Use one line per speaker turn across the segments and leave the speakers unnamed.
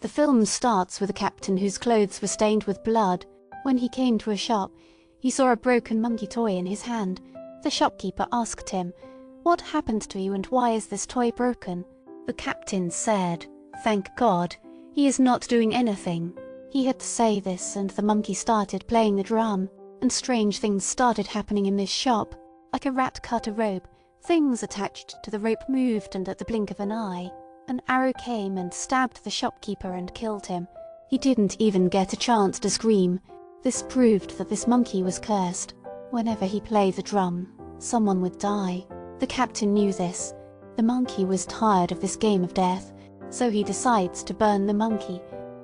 The film starts with a captain whose clothes were stained with blood. When he came to a shop, he saw a broken monkey toy in his hand. The shopkeeper asked him, "What happened to you and why is this toy broken?" The captain said, "Thank God, he is not doing anything." He had to say this, and the monkey started playing the drum, and strange things started happening in this shop. Like a rat cut a rope, things attached to the rope moved, and at the blink of an eye, an arrow came and stabbed the shopkeeper and killed him. He didn't even get a chance to scream. This proved that this monkey was cursed. Whenever he played the drum, someone would die. The captain knew this. The monkey was tired of this game of death, so he decides to burn the monkey.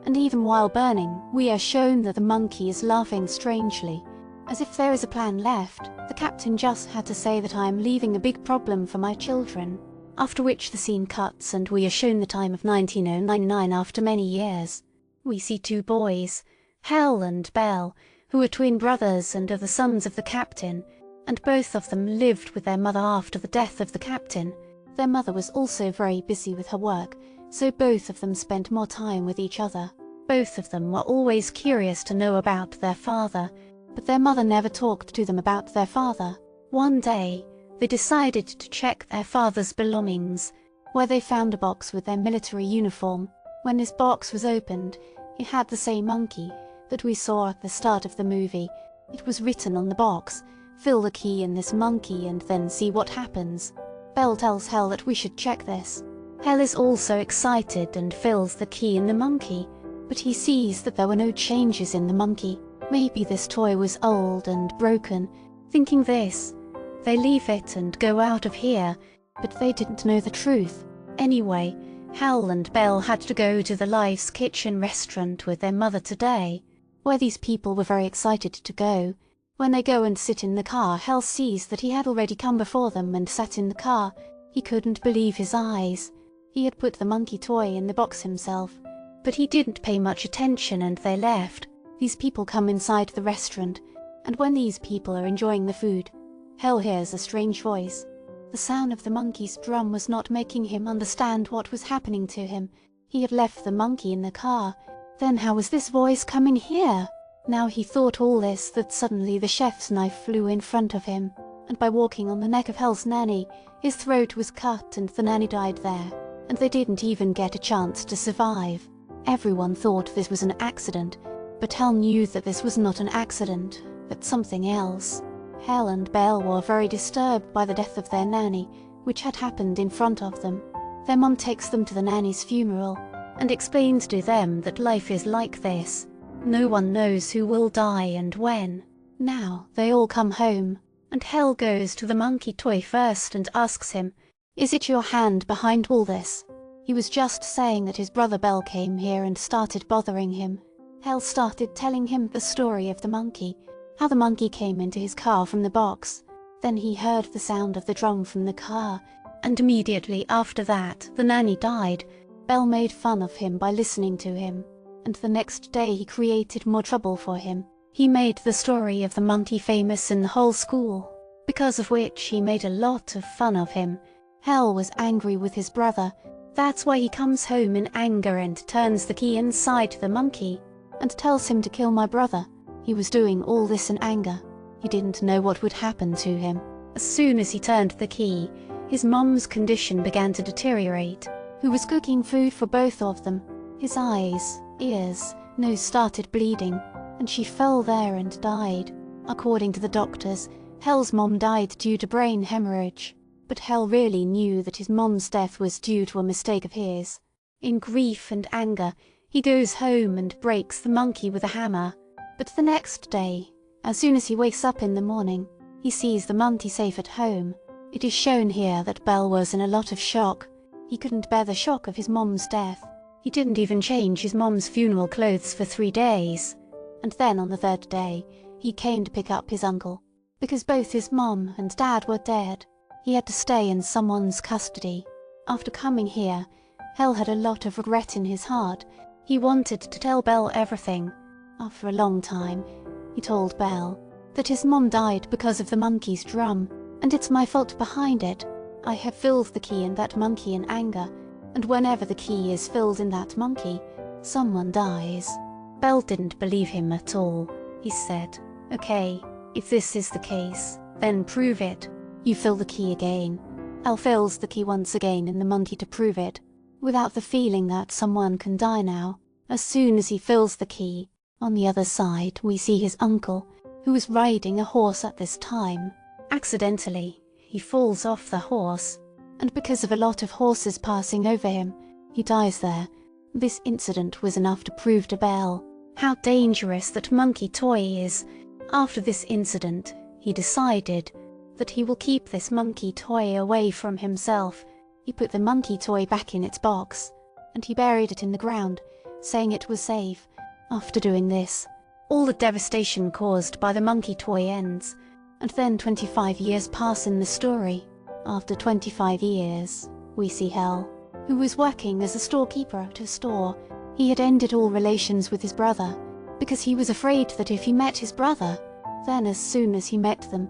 And even while burning, we are shown that the monkey is laughing strangely. As if there is a plan left, the captain just had to say that I am leaving a big problem for my children. After which the scene cuts and we are shown the time of 1999 after many years. We see two boys, Hel and Bel, who are twin brothers and are the sons of the captain, and both of them lived with their mother after the death of the captain. Their mother was also very busy with her work, so both of them spent more time with each other. Both of them were always curious to know about their father, but their mother never talked to them about their father. One day, they decided to check their father's belongings, where they found a box with their military uniform. When this box was opened, it had the same monkey that we saw at the start of the movie. It was written on the box, "Fill the key in this monkey and then see what happens." Bel tells Hel that we should check this. Hel is also excited and fills the key in the monkey, but he sees that there were no changes in the monkey. Maybe this toy was old and broken. Thinking this, they leave it and go out of here, but they didn't know the truth. Anyway, Hel and Bel had to go to the Life's Kitchen restaurant with their mother today, where these people were very excited to go. When they go and sit in the car, Hel sees that he had already come before them and sat in the car. He couldn't believe his eyes. He had put the monkey toy in the box himself, but he didn't pay much attention and they left. These people come inside the restaurant, and when these people are enjoying the food, Hel hears a strange voice. The sound of the monkey's drum was not making him understand what was happening to him. He had left the monkey in the car. Then how was this voice coming here? Now he thought all this that suddenly the chef's knife flew in front of him, and by walking on the neck of Hel's nanny, his throat was cut and the nanny died there, and they didn't even get a chance to survive. Everyone thought this was an accident, but Hel knew that this was not an accident, but something else. Hel and Bel were very disturbed by the death of their nanny, which had happened in front of them. Their mum takes them to the nanny's funeral, and explains to them that life is like this. No one knows who will die and when. Now they all come home, and Hel goes to the monkey toy first and asks him, "Is it your hand behind all this?" He was just saying that his brother Bel came here and started bothering him. Hel started telling him the story of the monkey, how the monkey came into his car from the box. Then he heard the sound of the drum from the car, and immediately after that the nanny died. Bel made fun of him by listening to him, and the next day he created more trouble for him. He made the story of the monkey famous in the whole school, because of which he made a lot of fun of him. Hel was angry with his brother. That's why he comes home in anger and turns the key inside the monkey, and tells him to kill my brother. He was doing all this in anger. He didn't know what would happen to him. As soon as he turned the key, his mom's condition began to deteriorate, who was cooking food for both of them. His eyes, ears, nose started bleeding, and she fell there and died. According to the doctors, Hel's mom died due to brain hemorrhage, but Hel really knew that his mom's death was due to a mistake of his. In grief and anger, he goes home and breaks the monkey with a hammer. But the next day, as soon as he wakes up in the morning, he sees the monkey safe at home. It is shown here that Bel was in a lot of shock. He couldn't bear the shock of his mom's death. He didn't even change his mom's funeral clothes for 3 days. And then on the 3rd day, he came to pick up his uncle. Because both his mom and dad were dead, he had to stay in someone's custody. After coming here, Hel had a lot of regret in his heart. He wanted to tell Bel everything. After a long time, he told Bel that his mom died because of the monkey's drum, and it's my fault behind it. I have filled the key in that monkey in anger, and whenever the key is filled in that monkey, someone dies. Bel didn't believe him at all. He said, "Okay, if this is the case, then prove it. You fill the key again." Hal fills the key once again in the monkey to prove it, without the feeling that someone can die now. As soon as he fills the key, on the other side we see his uncle, who was riding a horse at this time. Accidentally, he falls off the horse, and because of a lot of horses passing over him, he dies there. This incident was enough to prove to Bel how dangerous that monkey toy is. After this incident, he decided that he will keep this monkey toy away from himself. He put the monkey toy back in its box, and he buried it in the ground, saying it was safe. After doing this, all the devastation caused by the monkey toy ends, and then 25 years pass in the story. After 25 years, we see Hal, who was working as a storekeeper at a store. He had ended all relations with his brother, because he was afraid that if he met his brother, then as soon as he met them,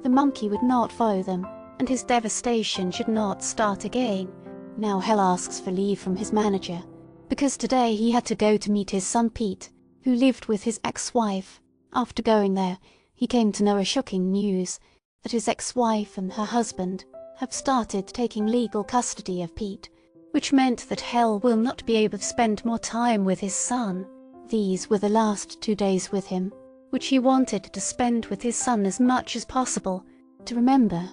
the monkey would not follow them, and his devastation should not start again. Now Hal asks for leave from his manager, because today he had to go to meet his son Pete, who lived with his ex-wife. After going there, he came to know a shocking news, that his ex-wife and her husband have started taking legal custody of Pete, which meant that Hal will not be able to spend more time with his son. These were the last 2 days with him, which he wanted to spend with his son as much as possible, to remember.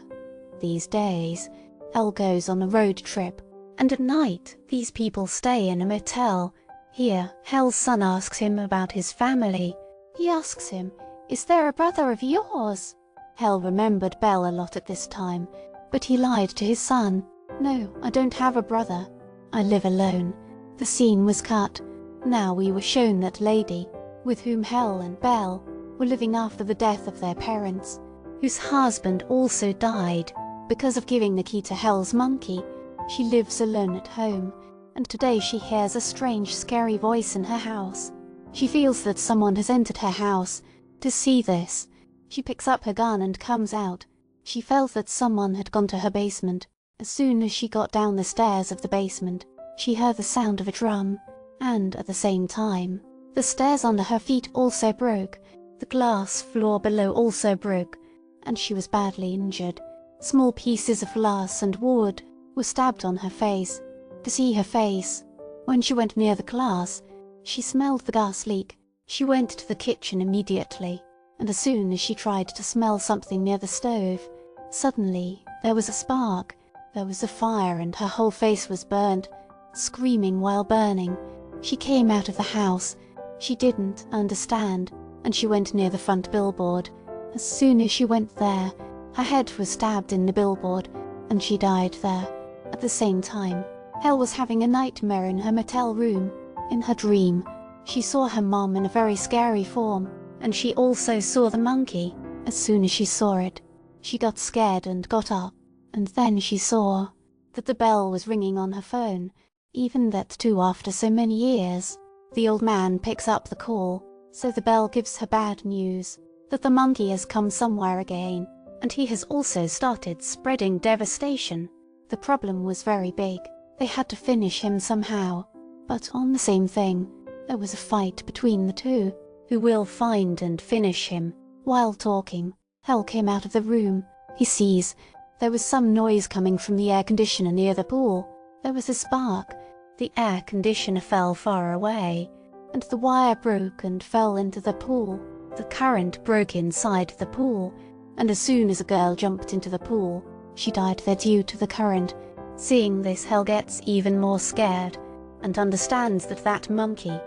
These days, Hal goes on a road trip, and at night these people stay in a motel. Here, Hal's son asks him about his family. He asks him, "Is there a brother of yours?" Hal remembered Bel a lot at this time, but he lied to his son. "No, I don't have a brother. I live alone." The scene was cut. Now we were shown that lady, with whom Hal and Bel were living after the death of their parents, whose husband also died because of giving the key to Hal's monkey. She lives alone at home, and today she hears a strange, scary voice in her house. She feels that someone has entered her house. To see this, she picks up her gun and comes out. She felt that someone had gone to her basement. As soon as she got down the stairs of the basement, she heard the sound of a drum, and at the same time, the stairs under her feet also broke, the glass floor below also broke, and she was badly injured. Small pieces of glass and wood were stabbed on her face. To see her face, when she went near the glass, she smelled the gas leak. She went to the kitchen immediately, and as soon as she tried to smell something near the stove, suddenly there was a spark. There was a fire and her whole face was burned, screaming while burning. She came out of the house. She didn't understand, and she went near the front billboard. As soon as she went there, her head was stabbed in the billboard, and she died there. At the same time, Hal was having a nightmare in her motel room. In her dream, she saw her mom in a very scary form, and she also saw the monkey. As soon as she saw it, she got scared and got up, and then she saw that the bell was ringing on her phone, even that too after so many years. The old man picks up the call, so the bell gives her bad news, that the monkey has come somewhere again, and he has also started spreading devastation. The problem was very big. They had to finish him somehow. But on the same thing, there was a fight between the two. Who will find and finish him? While talking, Hal came out of the room. He sees there was some noise coming from the air conditioner near the pool. There was a spark. The air conditioner fell far away, and the wire broke and fell into the pool. The current broke inside the pool, and as soon as a girl jumped into the pool, she died there due to the current. Seeing this, Hal gets even more scared, and understands that that monkey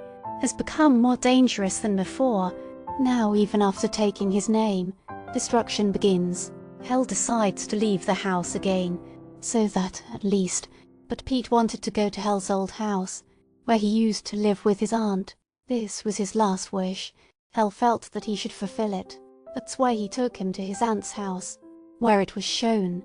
has become more dangerous than before. Now, even after taking his name, destruction begins. Hal decides to leave the house again, so that, at least, but Pete wanted to go to Hal's old house, where he used to live with his aunt. This was his last wish. Hal felt that he should fulfill it. That's why he took him to his aunt's house, where it was shown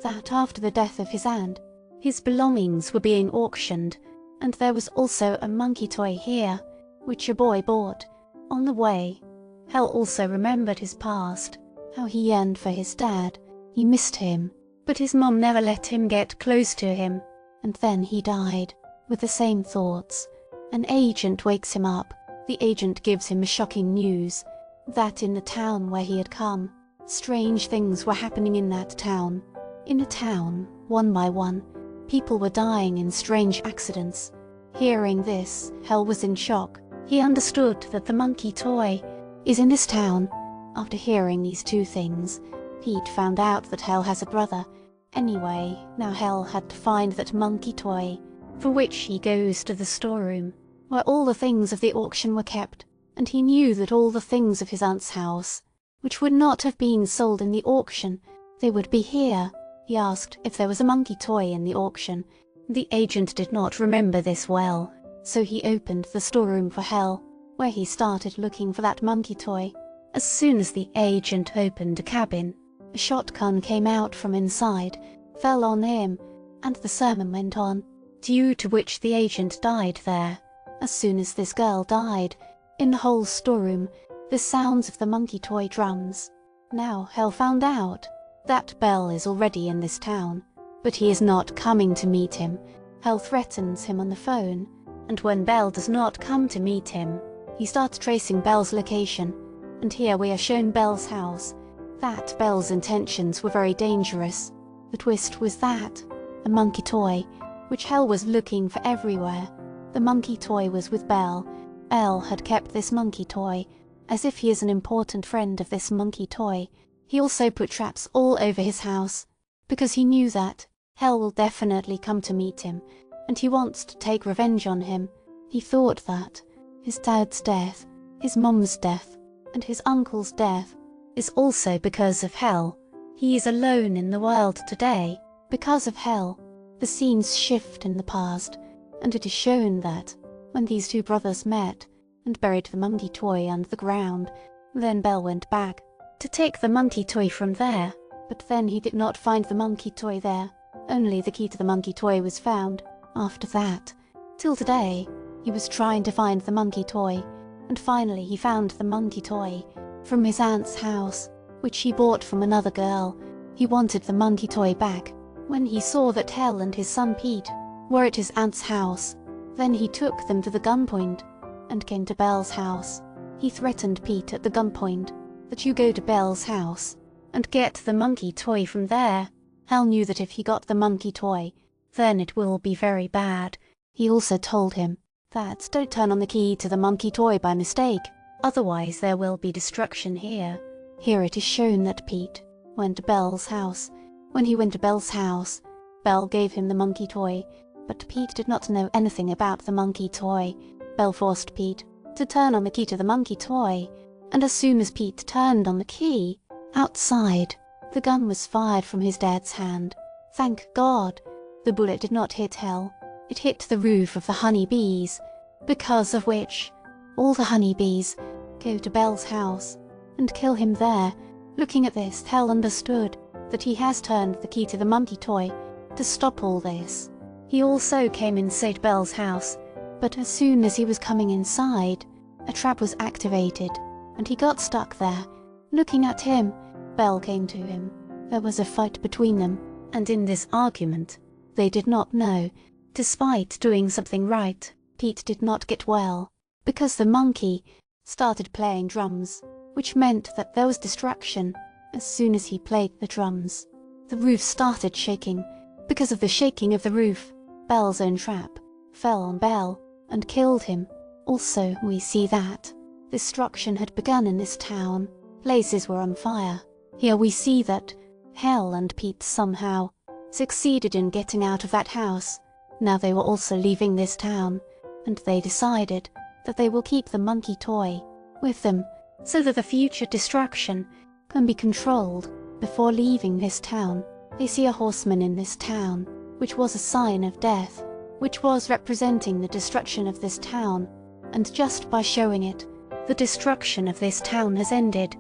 that after the death of his aunt, his belongings were being auctioned, and there was also a monkey toy here, which a boy bought. On the way, Hal also remembered his past, how he yearned for his dad. He missed him, but his mom never let him get close to him, and then he died, with the same thoughts. An agent wakes him up. The agent gives him shocking news that in the town where he had come, strange things were happening in that town. In the town, one by one, people were dying in strange accidents. Hearing this, Hell was in shock. He understood that the monkey toy is in this town. After hearing these two things, Pete found out that Hell has a brother. Anyway, now Hell had to find that monkey toy, for which he goes to the storeroom, where all the things of the auction were kept, and he knew that all the things of his aunt's house, which would not have been sold in the auction, they would be here. He asked if there was a monkey toy in the auction. The agent did not remember this well, so he opened the storeroom for Hell, where he started looking for that monkey toy. As soon as the agent opened a cabin, a shotgun came out from inside, fell on him, and the sermon went on, due to which the agent died there. As soon as this girl died, in the whole storeroom, the sounds of the monkey toy drums. Now Hell found out that Bell is already in this town, but he is not coming to meet him. Hell threatens him on the phone, and when Bell does not come to meet him, he starts tracing Bell's location, and here we are shown Bell's house. That Bell's intentions were very dangerous. The twist was that a monkey toy, which Hell was looking for everywhere. The monkey toy was with Bell. Bell had kept this monkey toy, as if he is an important friend of this monkey toy. He also put traps all over his house, because he knew that Hell will definitely come to meet him, and he wants to take revenge on him. He thought that his dad's death, his mom's death, and his uncle's death is also because of Hell. He is alone in the world today because of Hell. The scenes shift in the past, and it is shown that when these two brothers met and buried the monkey toy under the ground, then Bell went back to take the monkey toy from there, but then he did not find the monkey toy there. Only the key to the monkey toy was found. After that, till today, he was trying to find the monkey toy, and finally he found the monkey toy from his aunt's house, which he bought from another girl. He wanted the monkey toy back. When he saw that Hell and his son Pete were at his aunt's house, then he took them to the gunpoint and came to Bell's house. He threatened Pete at the gunpoint that you go to Bell's house and get the monkey toy from there. Hell knew that if he got the monkey toy, then it will be very bad. He also told him that don't turn on the key to the monkey toy by mistake, otherwise there will be destruction here. Here it is shown that Pete went to Bell's house. When he went to Bell's house, Bell gave him the monkey toy, but Pete did not know anything about the monkey toy. Bell forced Pete to turn on the key to the monkey toy, and as soon as Pete turned on the key, outside, the gun was fired from his dad's hand. Thank God, the bullet did not hit Hell. It hit the roof of the honey bees, because of which all the honey bees go to Bell's house and kill him there. Looking at this, Hell understood that he has turned the key to the monkey toy to stop all this. He also came inside Bell's house, but as soon as he was coming inside, a trap was activated, and he got stuck there. Looking at him, Bell came to him. There was a fight between them, and in this argument, they did not know, despite doing something right, Pete did not get well, because the monkey started playing drums, which meant that there was destruction. As soon as he played the drums, the roof started shaking. Because of the shaking of the roof, Bell's own trap fell on Bell and killed him. Also, we see that destruction had begun in this town. Places were on fire. Here we see that Hell and Pete somehow succeeded in getting out of that house. Now they were also leaving this town, and they decided that they will keep the monkey toy with them so that the future destruction can be controlled. Before leaving this town, they see a horseman in this town, which was a sign of death, which was representing the destruction of this town, and just by showing it, the destruction of this town has ended.